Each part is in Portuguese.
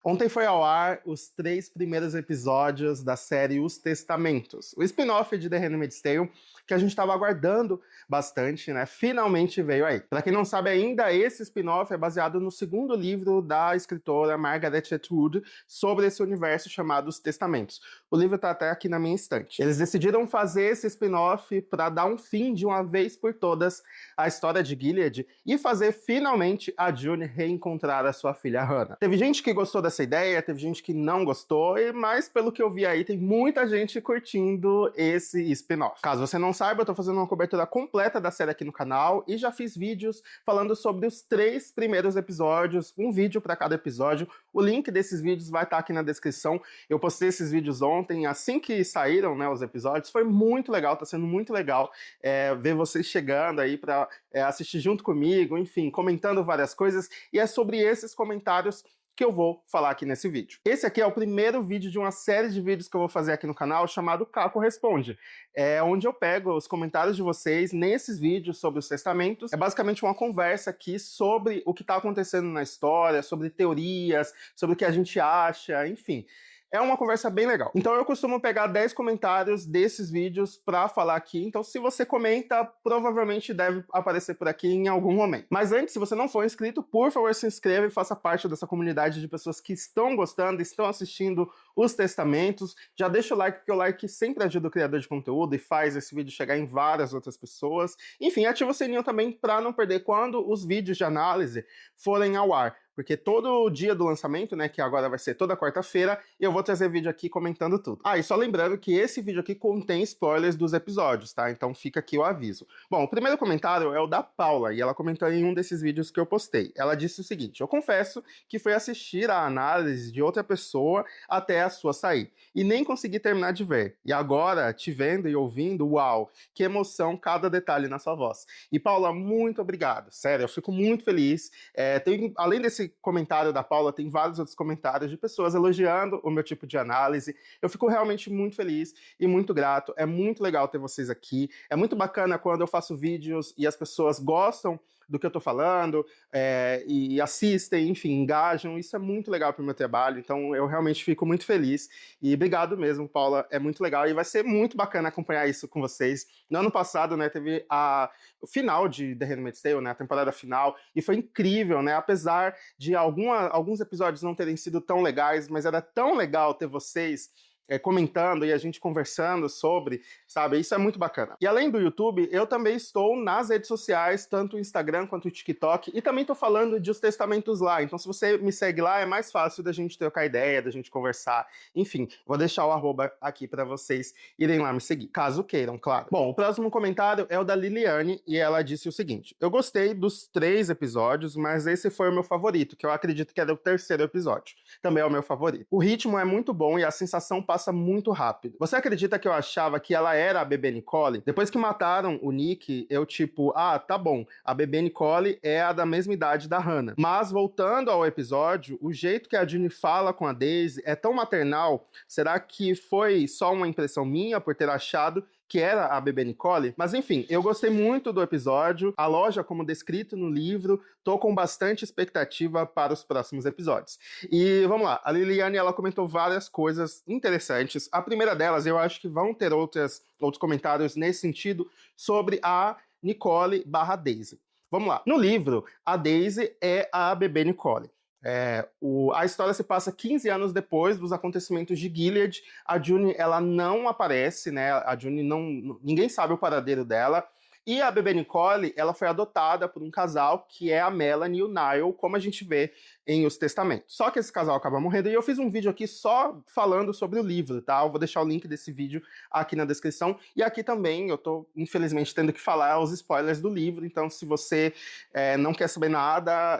Ontem foi ao ar os 3 primeiros episódios da série Os Testamentos, o spin-off de The Handmaid's Tale, que a gente estava aguardando bastante, né? Finalmente veio aí. Para quem não sabe ainda, esse spin-off é baseado no segundo livro da escritora Margaret Atwood sobre esse universo chamado Os Testamentos. O livro está até aqui na minha estante. Eles decidiram fazer esse spin-off para dar um fim de uma vez por todas à história de Gilead e fazer finalmente a June reencontrar a sua filha Hannah. Teve gente que gostou dessa ideia, teve gente que não gostou, mas pelo que eu vi aí, tem muita gente curtindo esse spin-off. Caso você não saiba, eu tô fazendo uma cobertura completa da série aqui no canal e já fiz vídeos falando sobre os 3 primeiros episódios, um vídeo para cada episódio. O link desses vídeos vai estar aqui na descrição. Eu postei esses vídeos ontem, assim que saíram, né, os episódios. Foi muito legal, tá sendo muito legal ver vocês chegando aí para assistir junto comigo, enfim, comentando várias coisas. E é sobre esses comentários que eu vou falar aqui nesse vídeo. Esse aqui é o primeiro vídeo de uma série de vídeos que eu vou fazer aqui no canal chamado Caco Responde, onde eu pego os comentários de vocês nesses vídeos sobre os testamentos. É basicamente uma conversa aqui sobre o que está acontecendo na história, sobre teorias, sobre o que a gente acha, enfim. É uma conversa bem legal. Então eu costumo pegar 10 comentários desses vídeos pra falar aqui. Então se você comenta, provavelmente deve aparecer por aqui em algum momento. Mas antes, se você não for inscrito, por favor se inscreva e faça parte dessa comunidade de pessoas que estão gostando, estão assistindo os testamentos. Já deixa o like, porque o like sempre ajuda o criador de conteúdo e faz esse vídeo chegar em várias outras pessoas. Enfim, ativa o sininho também para não perder quando os vídeos de análise forem ao ar. Porque todo dia do lançamento, né, que agora vai ser toda quarta-feira, eu vou trazer vídeo aqui comentando tudo. Ah, e só lembrando que esse vídeo aqui contém spoilers dos episódios, tá? Então fica aqui o aviso. Bom, o primeiro comentário é o da Paula, e ela comentou em um desses vídeos que eu postei. Ela disse o seguinte: eu confesso que foi assistir a análise de outra pessoa até a sua sair, e nem consegui terminar de ver. E agora, te vendo e ouvindo, uau, que emoção cada detalhe na sua voz. E Paula, muito obrigado. Sério, eu fico muito feliz. Além desse comentário da Paula, tem vários outros comentários de pessoas elogiando o meu tipo de análise. Eu fico realmente muito feliz e muito grato. É muito legal ter vocês aqui. É muito bacana quando eu faço vídeos e as pessoas gostam do que eu tô falando, e assistem, enfim, engajam. Isso é muito legal pro meu trabalho, então eu realmente fico muito feliz. E obrigado mesmo, Paula, é muito legal e vai ser muito bacana acompanhar isso com vocês. No ano passado, né, teve o final de The Handmaid's Tale, né, a temporada final, e foi incrível, né, apesar de alguns episódios não terem sido tão legais, mas era tão legal ter vocês comentando e a gente conversando sobre, sabe? Isso é muito bacana. E além do YouTube, eu também estou nas redes sociais, tanto o Instagram quanto o TikTok, e também estou falando de Os Testamentos lá. Então se você me segue lá, é mais fácil da gente trocar ideia, da gente conversar. Enfim, vou deixar o arroba aqui para vocês irem lá me seguir, caso queiram, claro. Bom, o próximo comentário é o da Liliane, e ela disse o seguinte: eu gostei dos 3 episódios, mas esse foi o meu favorito, que eu acredito que era o 3º episódio. Também é o meu favorito. O ritmo é muito bom e a sensação passa muito rápido. Você acredita que eu achava que ela era a bebê Nicole? Depois que mataram o Nick, eu tipo, tá bom, a bebê Nicole é a da mesma idade da Hannah. Mas voltando ao episódio, o jeito que a June fala com a Daisy é tão maternal. Será que foi só uma impressão minha por ter achado que era a bebê Nicole? Mas enfim, eu gostei muito do episódio, a loja como descrito no livro, tô com bastante expectativa para os próximos episódios. E vamos lá, a Liliane, ela comentou várias coisas interessantes. A primeira delas, eu acho que vão ter outros comentários nesse sentido, sobre a Nicole barra Daisy. Vamos lá, no livro, a Daisy é a bebê Nicole. A história se passa 15 anos depois dos acontecimentos de Gilead. A June, ela não aparece, né? A June ninguém sabe o paradeiro dela. E a bebê Nicole, ela foi adotada por um casal que é a Melanie e o Niall, como a gente vê em Os Testamentos. Só que esse casal acaba morrendo e eu fiz um vídeo aqui só falando sobre o livro, tá? Eu vou deixar o link desse vídeo aqui na descrição. E aqui também eu tô, infelizmente, tendo que falar os spoilers do livro. Então, se você não quer saber nada,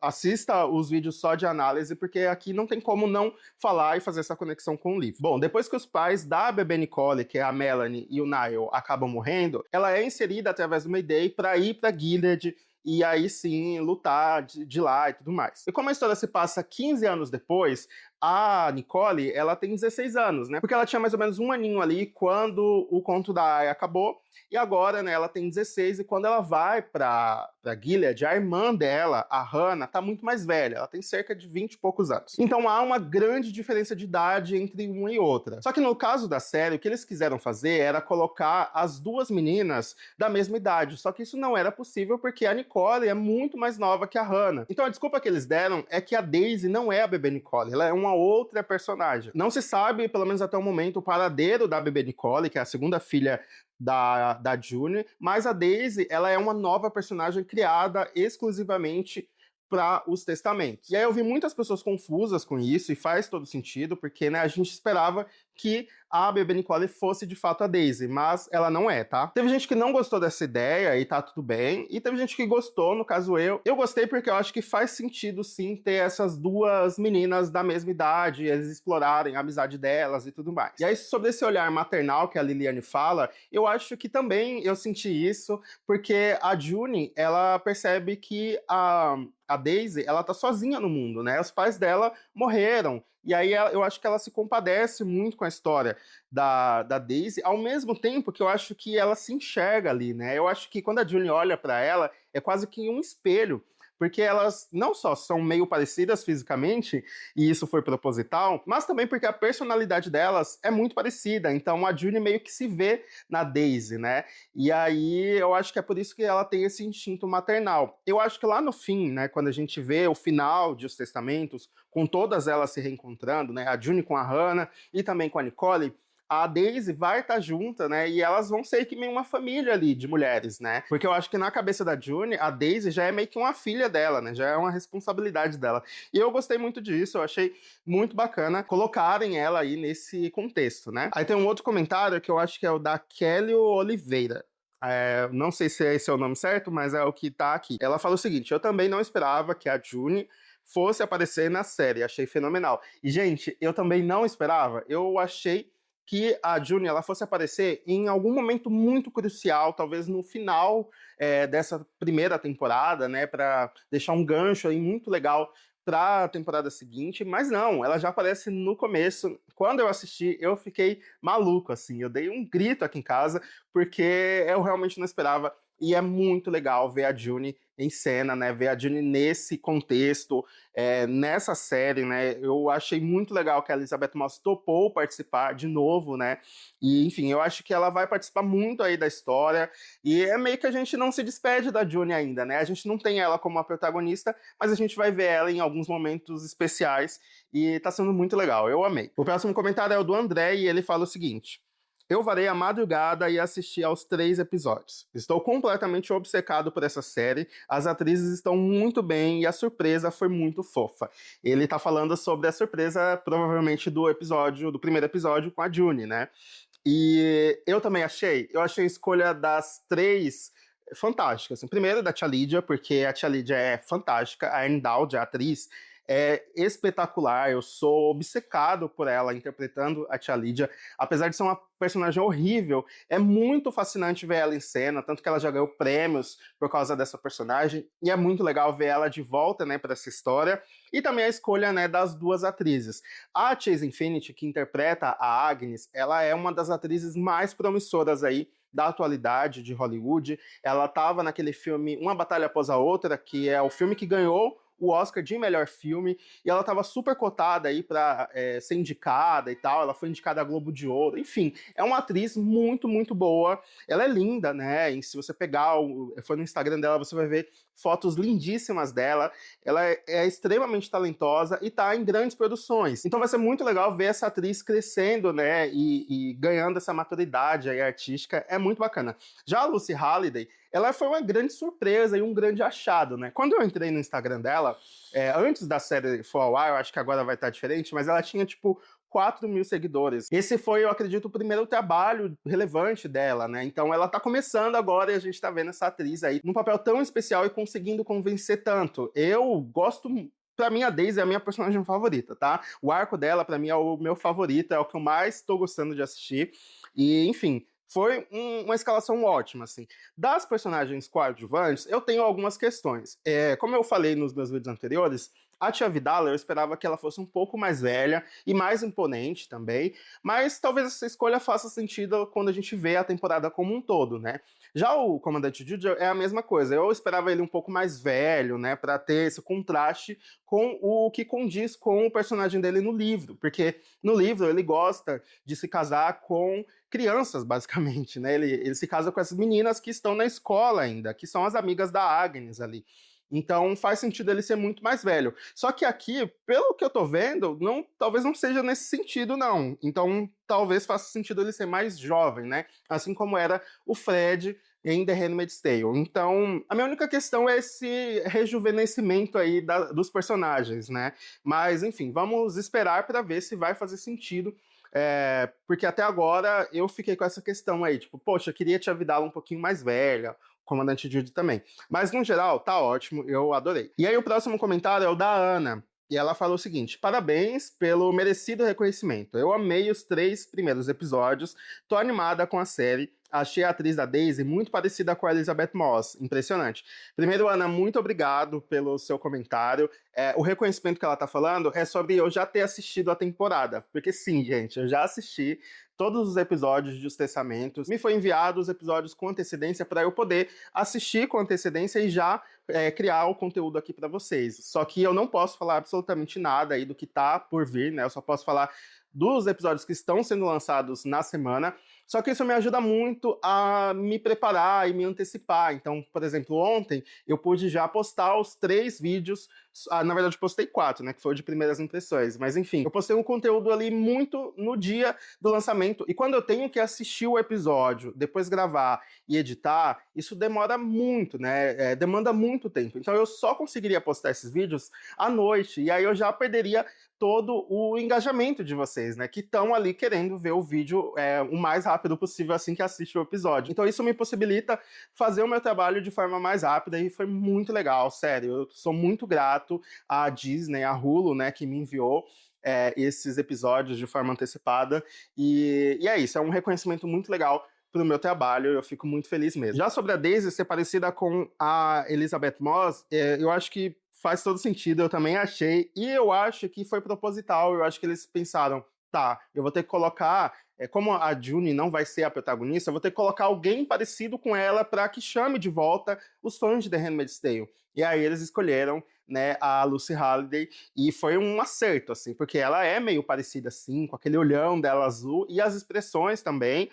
assista os vídeos só de análise, porque aqui não tem como não falar e fazer essa conexão com o livro. Bom, depois que os pais da bebê Nicole, que é a Melanie e o Niall, acabam morrendo, ela é inserida através do Mayday para ir para Gilead e aí sim lutar de lá e tudo mais. E como a história se passa 15 anos depois, a Nicole, ela tem 16 anos, né? Porque ela tinha mais ou menos um aninho ali quando o conto da Aya acabou, e agora, né, ela tem 16, e quando ela vai pra Gilead, a irmã dela, a Hannah, tá muito mais velha, ela tem cerca de 20 e poucos anos. Então há uma grande diferença de idade entre uma e outra. Só que no caso da série, o que eles quiseram fazer era colocar as duas meninas da mesma idade, só que isso não era possível porque a Nicole é muito mais nova que a Hannah. Então a desculpa que eles deram é que a Daisy não é a bebê Nicole, ela é uma outra personagem. Não se sabe, pelo menos até o momento, o paradeiro da bebê Nicole, que é a segunda filha da June, mas a Daisy, ela é uma nova personagem criada exclusivamente para os testamentos. E aí eu vi muitas pessoas confusas com isso, e faz todo sentido, porque né, a gente esperava que a bebê Nicole fosse de fato a Daisy, mas ela não é, tá? Teve gente que não gostou dessa ideia e tá tudo bem, e teve gente que gostou, no caso eu. Eu gostei porque eu acho que faz sentido sim ter essas duas meninas da mesma idade, eles explorarem a amizade delas e tudo mais. E aí sobre esse olhar maternal que a Liliane fala, eu acho que também eu senti isso, porque a June, ela percebe que a Daisy, ela tá sozinha no mundo, né? Os pais dela morreram. E aí eu acho que ela se compadece muito com a história da Daisy, ao mesmo tempo que eu acho que ela se enxerga ali, né? Eu acho que quando a June olha para ela, é quase que um espelho, porque elas não só são meio parecidas fisicamente, e isso foi proposital, mas também porque a personalidade delas é muito parecida, então a June meio que se vê na Daisy, né? E aí eu acho que é por isso que ela tem esse instinto maternal. Eu acho que lá no fim, né, quando a gente vê o final de Os Testamentos, com todas elas se reencontrando, né, a June com a Hannah e também com a Nicole, a Daisy vai estar junta, né? E elas vão ser que meio uma família ali de mulheres, né? Porque eu acho que na cabeça da June, a Daisy já é meio que uma filha dela, né? Já é uma responsabilidade dela. E eu gostei muito disso, eu achei muito bacana colocarem ela aí nesse contexto, né? Aí tem um outro comentário que eu acho que é o da Kelly Oliveira. Não sei se esse é o nome certo, mas é o que tá aqui. Ela fala o seguinte: eu também não esperava que a June fosse aparecer na série, achei fenomenal. E, gente, eu também não esperava, eu achei que a June ela fosse aparecer em algum momento muito crucial, talvez no final dessa primeira temporada, né, para deixar um gancho aí muito legal para a temporada seguinte, mas não, ela já aparece no começo. Quando eu assisti, eu fiquei maluco, assim, eu dei um grito aqui em casa, porque eu realmente não esperava, e é muito legal ver a June em cena, né, ver a June nesse contexto, nessa série, né, eu achei muito legal que a Elisabeth Moss topou participar de novo, né, e enfim, eu acho que ela vai participar muito aí da história, e é meio que a gente não se despede da June ainda, né, a gente não tem ela como a protagonista, mas a gente vai ver ela em alguns momentos especiais, e tá sendo muito legal, eu amei. O próximo comentário é o do André, e ele fala o seguinte: eu varei a madrugada e assisti aos 3 episódios. Estou completamente obcecado por essa série, as atrizes estão muito bem e a surpresa foi muito fofa. Ele tá falando sobre a surpresa, provavelmente, do primeiro episódio com a June, né? E eu achei a escolha das 3 fantástica. Assim, primeiro da Tia Lídia, porque a Tia Lídia é fantástica, a Anne Dowd, a atriz, é espetacular, eu sou obcecado por ela interpretando a Tia Lídia, apesar de ser uma personagem horrível, é muito fascinante ver ela em cena, tanto que ela já ganhou prêmios por causa dessa personagem, e é muito legal ver ela de volta, né, para essa história, e também a escolha, né, das duas atrizes. A Chase Infinity, que interpreta a Agnes, ela é uma das atrizes mais promissoras aí da atualidade de Hollywood. Ela estava naquele filme Uma Batalha Após a Outra, que é o filme que ganhou o Oscar de melhor filme, e ela estava super cotada aí para ser indicada e tal, ela foi indicada a Globo de Ouro, enfim, é uma atriz muito, muito boa, ela é linda, né, e se você pegar, foi no Instagram dela, você vai ver fotos lindíssimas dela, ela é extremamente talentosa e tá em grandes produções, então vai ser muito legal ver essa atriz crescendo, né, e ganhando essa maturidade aí artística, é muito bacana. Já a Lucy Halliday, ela foi uma grande surpresa e um grande achado, né? Quando eu entrei no Instagram dela, antes da série For a While, eu acho que agora vai estar diferente, mas ela tinha, tipo, 4 mil seguidores. Esse foi, eu acredito, o primeiro trabalho relevante dela, né? Então ela tá começando agora e a gente tá vendo essa atriz aí num papel tão especial e conseguindo convencer tanto. Eu gosto. Pra mim, a Daisy é a minha personagem favorita, tá? O arco dela, pra mim, é o meu favorito, é o que eu mais tô gostando de assistir. E, enfim, foi uma escalação ótima, assim. Das personagens coadjuvantes, eu tenho algumas questões. Como eu falei nos meus vídeos anteriores, a Tia Vidala, eu esperava que ela fosse um pouco mais velha e mais imponente também, mas talvez essa escolha faça sentido quando a gente vê a temporada como um todo, né? Já o Comandante Jude é a mesma coisa. Eu esperava ele um pouco mais velho, né, para ter esse contraste com o que condiz com o personagem dele no livro, porque no livro ele gosta de se casar com crianças, basicamente, né? Ele se casa com essas meninas que estão na escola ainda, que são as amigas da Agnes ali. Então faz sentido ele ser muito mais velho. Só que aqui, pelo que eu tô vendo, talvez não seja nesse sentido, não. Então talvez faça sentido ele ser mais jovem, né? Assim como era o Fred em The Handmaid's Tale. Então, a minha única questão é esse rejuvenescimento aí dos personagens, né? Mas, enfim, vamos esperar para ver se vai fazer sentido. Porque até agora eu fiquei com essa questão aí, tipo, poxa, eu queria Tia Vidala um pouquinho mais velha, o Comandante Jude também. Mas, no geral, tá ótimo, eu adorei. E aí o próximo comentário é o da Ana, e ela falou o seguinte: parabéns pelo merecido reconhecimento. Eu amei os 3 primeiros episódios, tô animada com a série. Achei a atriz da Daisy muito parecida com a Elizabeth Moss. Impressionante. Primeiro, Ana, muito obrigado pelo seu comentário. O reconhecimento que ela tá falando é sobre eu já ter assistido a temporada. Porque sim, gente, eu já assisti todos os episódios de Os Testamentos. Me foi enviado os episódios com antecedência para eu poder assistir com antecedência e já criar o conteúdo aqui para vocês. Só que eu não posso falar absolutamente nada aí do que tá por vir, né? Eu só posso falar dos episódios que estão sendo lançados na semana. Só que isso me ajuda muito a me preparar e me antecipar. Então, por exemplo, ontem eu pude já postar os 3 vídeos. Na verdade, eu postei 4, né? Que foi o de primeiras impressões. Mas enfim, eu postei um conteúdo ali muito no dia do lançamento. E quando eu tenho que assistir o episódio, depois gravar e editar, isso demora muito, né? Demanda muito tempo. Então eu só conseguiria postar esses vídeos à noite. E aí eu já perderia todo o engajamento de vocês, né? Que estão ali querendo ver o vídeo o mais rápido possível assim que assiste o episódio. Então isso me possibilita fazer o meu trabalho de forma mais rápida e foi muito legal, sério. Eu sou muito grato à Disney, à Hulu, né, que me enviou esses episódios de forma antecipada. E é isso, é um reconhecimento muito legal pro meu trabalho, eu fico muito feliz mesmo. Já sobre a Daisy ser parecida com a Elizabeth Moss, eu acho que faz todo sentido, eu também achei, e eu acho que foi proposital, eu acho que eles pensaram, tá, eu vou ter que colocar, como a June não vai ser a protagonista, eu vou ter que colocar alguém parecido com ela para que chame de volta os fãs de The Handmaid's Tale. E aí eles escolheram, né, a Lucy Holiday, e foi um acerto, assim, porque ela é meio parecida, assim, com aquele olhão dela azul, e as expressões também,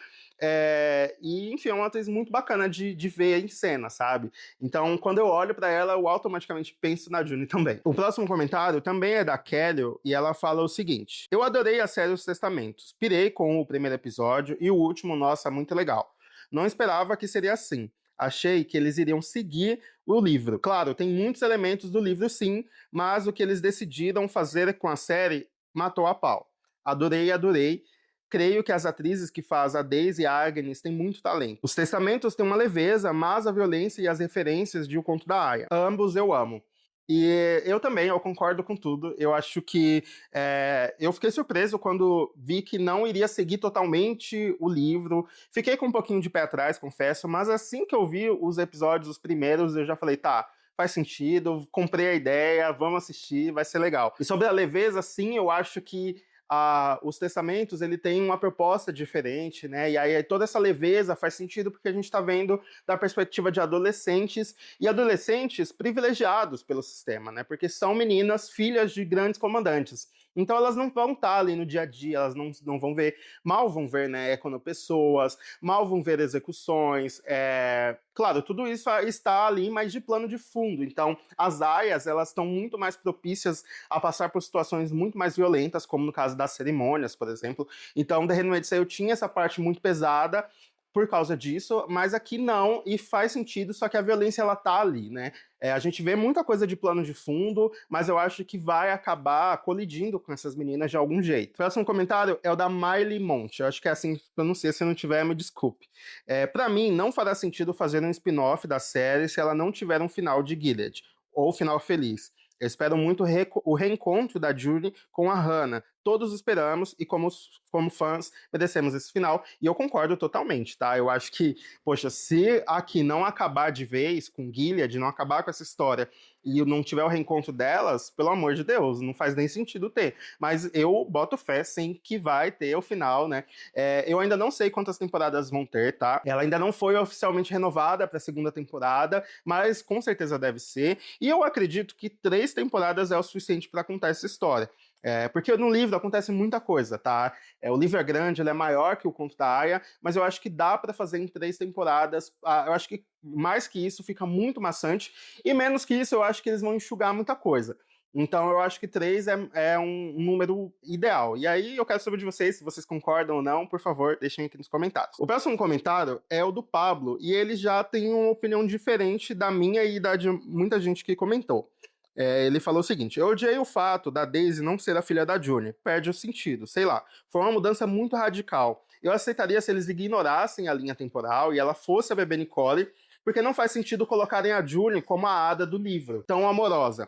e, enfim, é uma atriz muito bacana de ver em cena, sabe? Então, quando eu olho pra ela, eu automaticamente penso na June também. O próximo comentário também é da Kelly, e ela fala o seguinte: eu adorei a série Os Testamentos, pirei com o primeiro episódio, e o último, nossa, muito legal. Não esperava que seria assim. Achei que eles iriam seguir o livro. Claro, tem muitos elementos do livro sim, mas o que eles decidiram fazer com a série matou a pau. Adorei, adorei. Creio que as atrizes que fazem a Daisy e a Agnes têm muito talento. Os testamentos têm uma leveza, mas a violência e as referências de O Conto da Aia. Ambos eu amo. E eu também, eu concordo com tudo. Eu acho que eu fiquei surpreso quando vi que não iria seguir totalmente o livro. Fiquei com um pouquinho de pé atrás, confesso, mas assim que eu vi os episódios, os primeiros, eu já falei, tá, faz sentido, comprei a ideia, vamos assistir, vai ser legal. E sobre a leveza, sim, eu acho que Os Testamentos, ele tem uma proposta diferente, né? E aí toda essa leveza faz sentido porque a gente está vendo da perspectiva de adolescentes e adolescentes privilegiados pelo sistema, né? Porque são meninas filhas de grandes comandantes. Então elas não vão estar ali no dia a dia, elas não vão ver, mal vão ver, né, econopessoas, mal vão ver execuções, claro, tudo isso está ali, mas de plano de fundo. Então as aias, elas estão muito mais propícias a passar por situações muito mais violentas, como no caso das cerimônias, por exemplo. Então The Handmaid's Tale tinha essa parte muito pesada por causa disso, mas aqui não, e faz sentido, só que a violência ela tá ali, né? A gente vê muita coisa de plano de fundo, mas eu acho que vai acabar colidindo com essas meninas de algum jeito. O próximo comentário é o da Miley Monte, eu acho que é assim que pronuncia, se não tiver, me desculpe. Pra mim, não fará sentido fazer um spin-off da série se ela não tiver um final de Gilead, ou final feliz. Eu espero muito o reencontro da Julie com a Hannah. Todos esperamos e como fãs merecemos esse final. E eu concordo totalmente, tá? Eu acho que, poxa, se aqui não acabar de vez com Gilead, não acabar com essa história e não tiver o reencontro delas, pelo amor de Deus, não faz nem sentido ter. Mas eu boto fé, sim, que vai ter o final, né? Eu ainda não sei quantas temporadas vão ter, tá? Ela ainda não foi oficialmente renovada para a segunda temporada, mas com certeza deve ser. E eu acredito que 3 temporadas é o suficiente para contar essa história. Porque no livro acontece muita coisa, tá? O livro é grande, ele é maior que o Conto da Aia, mas eu acho que dá para fazer em 3 temporadas. Eu acho que mais que isso fica muito maçante, e menos que isso eu acho que eles vão enxugar muita coisa. Então eu acho que 3 é um número ideal. E aí eu quero saber de vocês, se vocês concordam ou não, por favor, deixem aqui nos comentários. O próximo comentário é o do Pablo, e ele já tem uma opinião diferente da minha e da de muita gente que comentou. Ele falou o seguinte: eu odiei o fato da Daisy não ser a filha da June. Perde o sentido, sei lá. Foi uma mudança muito radical. Eu aceitaria se eles ignorassem a linha temporal e ela fosse a bebê Nicole, porque não faz sentido colocarem a June como a Ada do livro, tão amorosa.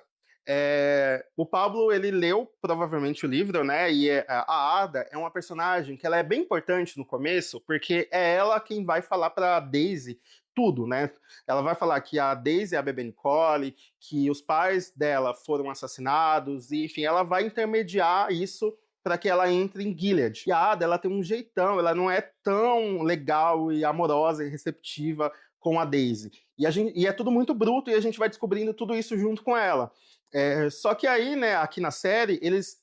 O Pablo, ele leu provavelmente o livro, né? E a Ada é uma personagem que ela é bem importante no começo, porque é ela quem vai falar pra Daisy tudo, né? Ela vai falar que a Daisy é a bebê Nicole, que os pais dela foram assassinados, e enfim, ela vai intermediar isso para que ela entre em Gilead. E a Ada, ela tem um jeitão, ela não é tão legal e amorosa e receptiva com a Daisy. E é tudo muito bruto, e a gente vai descobrindo tudo isso junto com ela. Só que aí, né, aqui na série, eles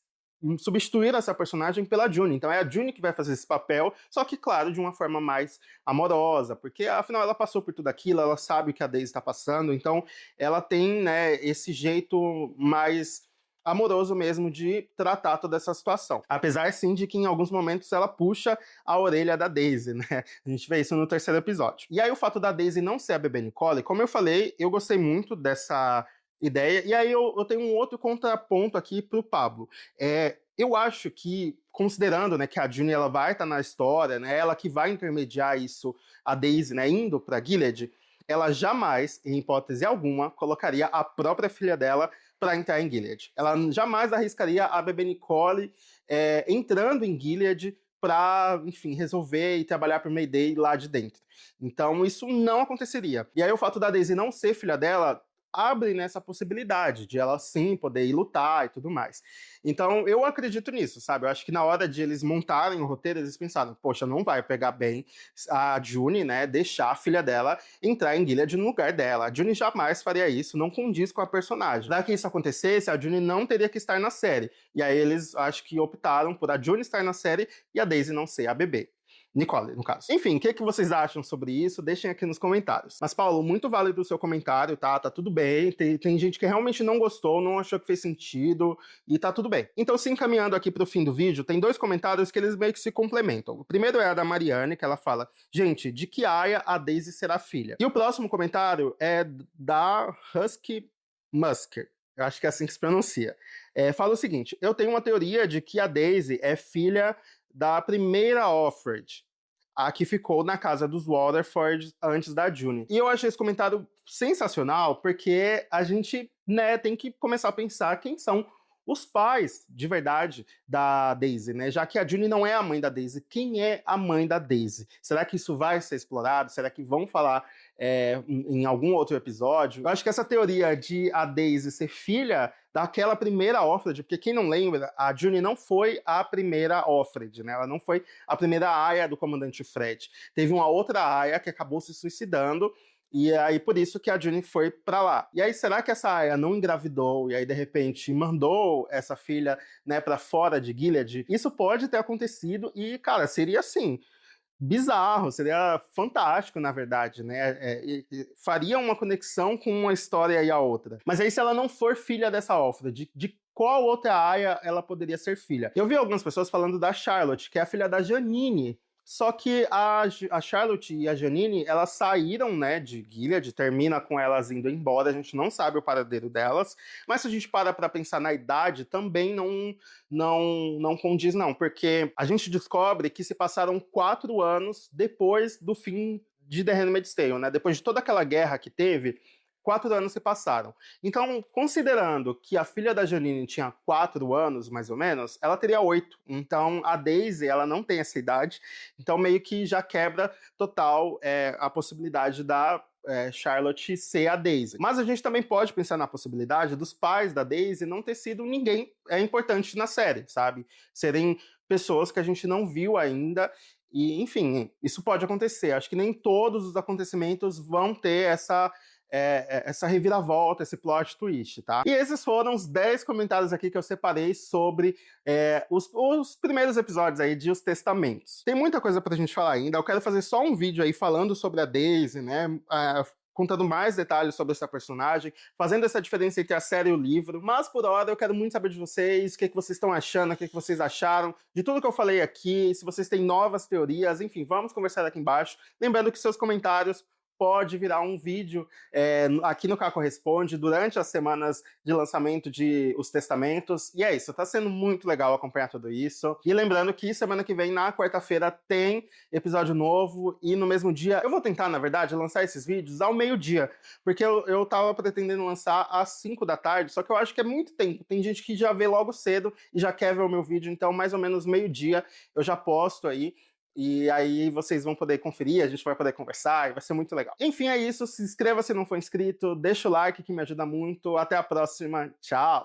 substituíram essa personagem pela June. Então é a June que vai fazer esse papel, só que, claro, de uma forma mais amorosa, porque afinal ela passou por tudo aquilo, ela sabe o que a Daisy está passando, então ela tem, né, esse jeito mais amoroso mesmo de tratar toda essa situação. Apesar, sim, de que em alguns momentos ela puxa a orelha da Daisy, né? A gente vê isso no 3º episódio. E aí o fato da Daisy não ser a bebê Nicole, como eu falei, eu gostei muito dessa ideia. E aí eu tenho um outro contraponto aqui pro Pablo. Eu acho que, considerando, né, que a June ela vai estar na história, né, ela que vai intermediar isso, a Daisy, né, indo para Gilead, ela jamais, em hipótese alguma, colocaria a própria filha dela para entrar em Gilead. Ela jamais arriscaria a bebê Nicole entrando em Gilead para, enfim, resolver e trabalhar para o Mayday lá de dentro. Então isso não aconteceria. E aí o fato da Daisy não ser filha dela abre nessa possibilidade de ela sim poder ir lutar e tudo mais. Então eu acredito nisso, sabe? Eu acho que na hora de eles montarem o roteiro, eles pensaram, poxa, não vai pegar bem a June, né, deixar a filha dela entrar em Gilead no lugar dela. A June jamais faria isso, não condiz com a personagem. Para que isso acontecesse, a June não teria que estar na série. E aí eles, acho que optaram por a June estar na série e a Daisy não ser a bebê. Nicole, no caso. Enfim, o que vocês acham sobre isso? Deixem aqui nos comentários. Mas, Paulo, muito válido o seu comentário, tá? Tá tudo bem. Tem gente que realmente não gostou, não achou que fez sentido, e tá tudo bem. Então, se encaminhando aqui pro fim do vídeo, tem 2 comentários que eles meio que se complementam. O primeiro é a da Mariane, que ela fala: gente, de que Aia a Daisy será filha? E o próximo comentário é da Husky Musker. Eu acho que é assim que se pronuncia. Fala o seguinte: eu tenho uma teoria de que a Daisy é filha da primeira Offred, a que ficou na casa dos Waterford antes da June. E eu achei esse comentário sensacional, porque a gente, né, tem que começar a pensar quem são os pais, de verdade, da Daisy, né? Já que a June não é a mãe da Daisy, quem é a mãe da Daisy? Será que isso vai ser explorado? Será que vão falar em algum outro episódio? Eu acho que essa teoria de a Daisy ser filha daquela primeira Offred, porque quem não lembra, a June não foi a primeira Offred, né? Ela não foi a primeira aia do comandante Fred. Teve uma outra aia que acabou se suicidando, e aí por isso que a June foi pra lá. E aí será que essa aia não engravidou e aí de repente mandou essa filha, né, para fora de Gilead? Isso pode ter acontecido e, cara, seria assim bizarro, seria fantástico, na verdade, né? Faria uma conexão com uma história e a outra. Mas aí se ela não for filha dessa Offred, de qual outra aia ela poderia ser filha? Eu vi algumas pessoas falando da Charlotte, que é a filha da Janine. Só que a Charlotte e a Janine, elas saíram, né, de Gilead, termina com elas indo embora, a gente não sabe o paradeiro delas, mas se a gente para pra pensar na idade, também não condiz não, porque a gente descobre que se passaram 4 anos depois do fim de The Handmaid's Tale, né, depois de toda aquela guerra que teve, 4 anos se passaram. Então, considerando que a filha da Janine tinha 4 anos, mais ou menos, ela teria 8. Então, a Daisy, ela não tem essa idade, então meio que já quebra total a possibilidade da Charlotte ser a Daisy. Mas a gente também pode pensar na possibilidade dos pais da Daisy não ter sido ninguém importante na série, sabe? Serem pessoas que a gente não viu ainda. E, enfim, isso pode acontecer. Acho que nem todos os acontecimentos vão ter essa reviravolta, esse plot twist, tá? E esses foram os 10 comentários aqui que eu separei sobre os primeiros episódios aí de Os Testamentos. Tem muita coisa pra gente falar ainda, eu quero fazer só um vídeo aí falando sobre a Daisy, né? Contando mais detalhes sobre essa personagem, fazendo essa diferença entre a série e o livro, mas por hora eu quero muito saber de vocês, o que vocês estão achando, o que vocês acharam, de tudo que eu falei aqui, se vocês têm novas teorias, enfim, vamos conversar aqui embaixo. Lembrando que seus comentários pode virar um vídeo aqui no Caco Responde durante as semanas de lançamento de Os Testamentos. E é isso, tá sendo muito legal acompanhar tudo isso. E lembrando que semana que vem, na quarta-feira, tem episódio novo e no mesmo dia, eu vou tentar, na verdade, lançar esses vídeos ao meio-dia, porque eu tava pretendendo lançar às 5 da tarde, só que eu acho que é muito tempo. Tem gente que já vê logo cedo e já quer ver o meu vídeo, então mais ou menos meio-dia eu já posto aí. E aí vocês vão poder conferir, a gente vai poder conversar e vai ser muito legal. Enfim, é isso. Se inscreva se não for inscrito, deixa o like que me ajuda muito. Até a próxima. Tchau!